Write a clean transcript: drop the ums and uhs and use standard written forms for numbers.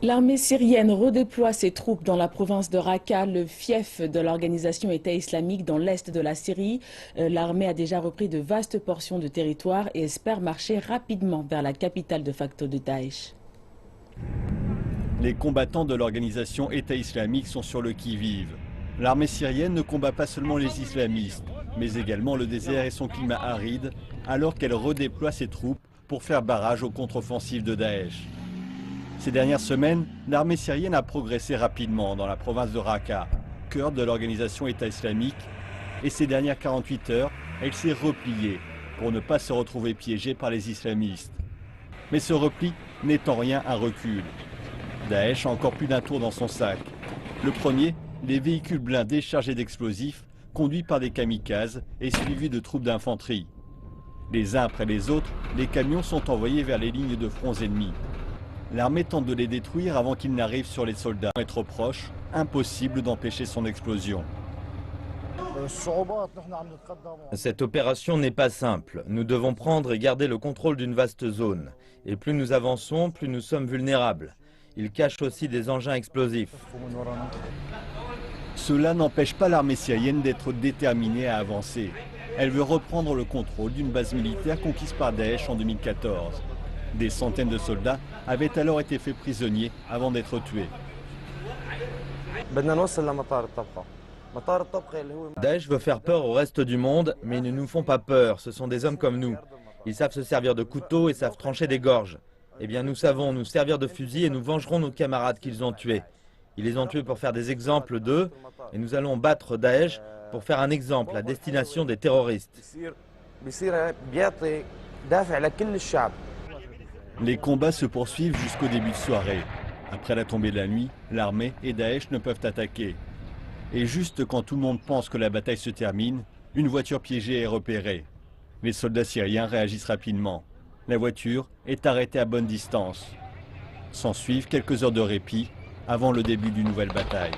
L'armée syrienne redéploie ses troupes dans la province de Raqqa, le fief de l'organisation État islamique dans l'est de la Syrie. L'armée a déjà repris de vastes portions de territoire et espère marcher rapidement vers la capitale de facto de Daesh. Les combattants de l'organisation État islamique sont sur le qui-vive. L'armée syrienne ne combat pas seulement les islamistes, mais également le désert et son climat aride, alors qu'elle redéploie ses troupes pour faire barrage aux contre-offensives de Daesh. Ces dernières semaines, l'armée syrienne a progressé rapidement dans la province de Raqqa, cœur de l'organisation État islamique, et ces dernières 48 heures, elle s'est repliée pour ne pas se retrouver piégée par les islamistes. Mais ce repli n'est en rien un recul. Daesh a encore plus d'un tour dans son sac. Le premier, les véhicules blindés chargés d'explosifs, conduits par des kamikazes et suivis de troupes d'infanterie. Les uns après les autres, les camions sont envoyés vers les lignes de fronts ennemis. L'armée tente de les détruire avant qu'ils n'arrivent sur les soldats. Et trop proche, impossible d'empêcher son explosion. Cette opération n'est pas simple. Nous devons prendre et garder le contrôle d'une vaste zone. Et plus nous avançons, plus nous sommes vulnérables. Ils cachent aussi des engins explosifs. Cela n'empêche pas l'armée syrienne d'être déterminée à avancer. Elle veut reprendre le contrôle d'une base militaire conquise par Daesh en 2014. Des centaines de soldats avaient alors été faits prisonniers avant d'être tués. Daesh veut faire peur au reste du monde, mais ils ne nous font pas peur. Ce sont des hommes comme nous. Ils savent se servir de couteaux et savent trancher des gorges. Eh bien, nous savons nous servir de fusils et nous vengerons nos camarades qu'ils ont tués. Ils les ont tués pour faire des exemples d'eux, et nous allons battre Daesh pour faire un exemple à destination des terroristes. Les combats se poursuivent jusqu'au début de soirée. Après la tombée de la nuit, l'armée et Daesh ne peuvent attaquer. Et juste quand tout le monde pense que la bataille se termine, une voiture piégée est repérée. Les soldats syriens réagissent rapidement. La voiture est arrêtée à bonne distance. S'en suivent quelques heures de répit avant le début d'une nouvelle bataille.